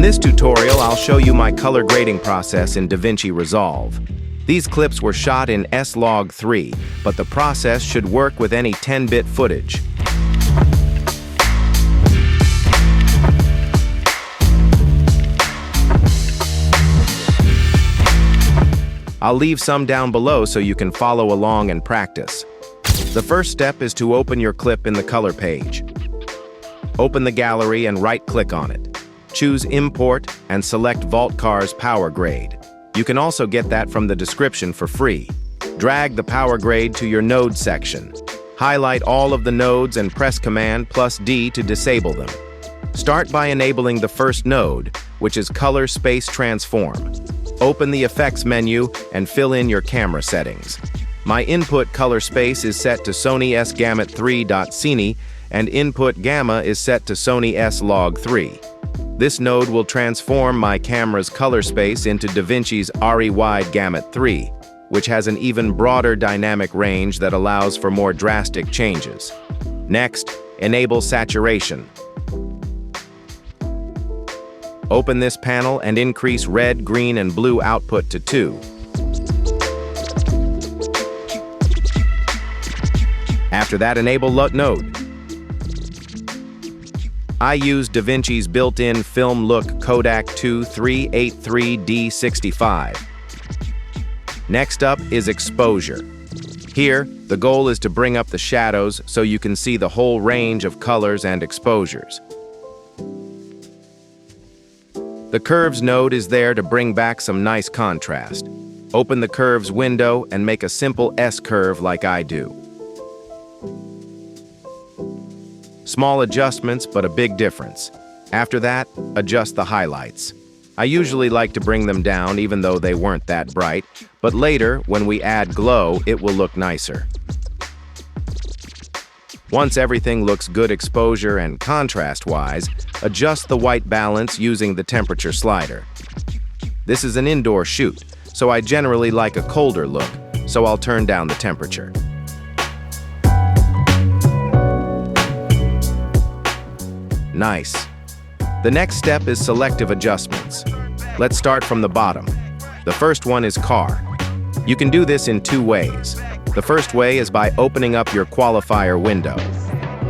this tutorial, I'll show you my color grading process in DaVinci Resolve. These clips were shot in S-Log3, but the process should work with any 10-bit footage. I'll leave some down below so you can follow along and practice. The first step is to open your clip in the color page. Open the gallery and right-click on it. Choose Import and select Vaultcar's Power Grade. You can also get that from the description for free. Drag the Power Grade to your Node section. Highlight all of the nodes and press Command+D to disable them. Start by enabling the first node, which is Color Space Transform. Open the Effects menu and fill in your camera settings. My input color space is set to Sony S-Gamut3.Cine and input gamma is set to Sony S-Log3. This node will transform my camera's color space into DaVinci's RE-Wide Gamut 3, which has an even broader dynamic range that allows for more drastic changes. Next, enable saturation. Open this panel and increase red, green, and blue output to 2. After that, enable LUT node. I use DaVinci's built-in film look Kodak 2383D65. Next up is exposure. Here, the goal is to bring up the shadows so you can see the whole range of colors and exposures. The Curves node is there to bring back some nice contrast. Open the Curves window and make a simple S-curve like I do. Small adjustments, but a big difference. After that, adjust the highlights. I usually like to bring them down even though they weren't that bright, but later, when we add glow, it will look nicer. Once everything looks good exposure and contrast-wise, adjust the white balance using the temperature slider. This is an indoor shoot, so I generally like a colder look, so I'll turn down the temperature. Nice. The next step is selective adjustments. Let's start from the bottom. The first one is car. You can do this in 2 ways. The first way is by opening up your qualifier window.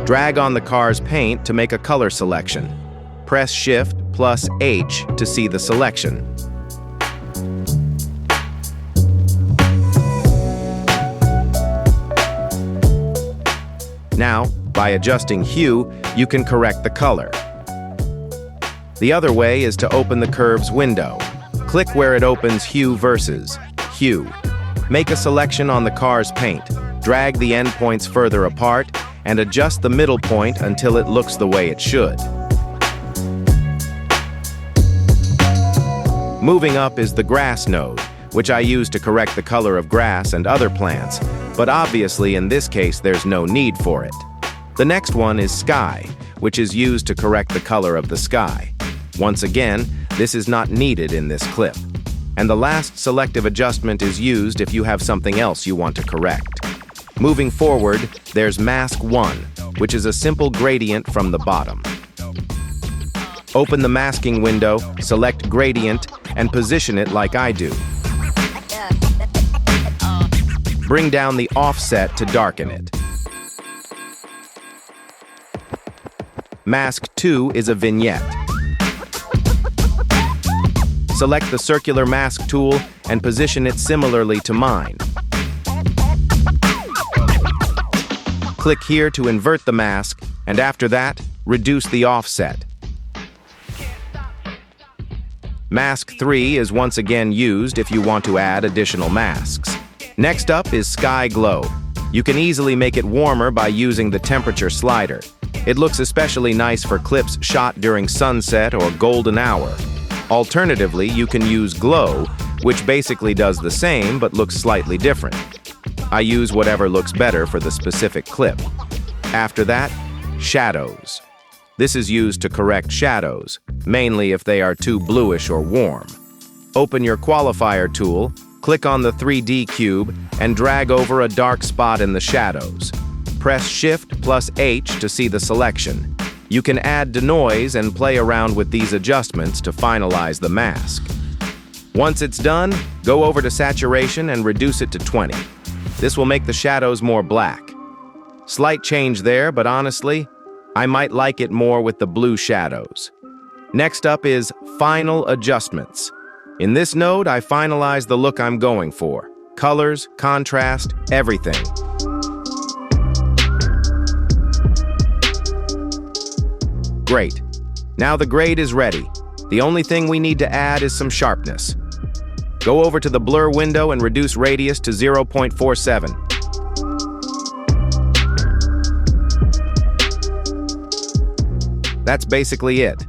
Drag on the car's paint to make a color selection. Press Shift+H to see the selection. Now, by adjusting hue, you can correct the color. The other way is to open the Curves window. Click where it opens Hue versus Hue. Make a selection on the car's paint. Drag the endpoints further apart and adjust the middle point until it looks the way it should. Moving up is the Grass node, which I use to correct the color of grass and other plants, but obviously in this case there's no need for it. The next one is Sky, which is used to correct the color of the sky. Once again, this is not needed in this clip. And the last selective adjustment is used if you have something else you want to correct. Moving forward, there's Mask 1, which is a simple gradient from the bottom. Open the masking window, select Gradient, and position it like I do. Bring down the offset to darken it. Mask 2 is a vignette. Select the circular mask tool and position it similarly to mine. Click here to invert the mask, and after that, reduce the offset. Mask 3 is once again used if you want to add additional masks. Next up is Sky Glow. You can easily make it warmer by using the temperature slider. It looks especially nice for clips shot during sunset or golden hour. Alternatively, you can use Glow, which basically does the same but looks slightly different. I use whatever looks better for the specific clip. After that, Shadows. This is used to correct shadows, mainly if they are too bluish or warm. Open your qualifier tool, click on the 3D cube, and drag over a dark spot in the shadows. Press Shift+H to see the selection. You can add denoise and play around with these adjustments to finalize the mask. Once it's done, go over to saturation and reduce it to 20. This will make the shadows more black. Slight change there, but honestly, I might like it more with the blue shadows. Next up is Final Adjustments. In this node, I finalize the look I'm going for. Colors, contrast, everything. Great. Now the grade is ready. The only thing we need to add is some sharpness. Go over to the blur window and reduce radius to 0.47. That's basically it.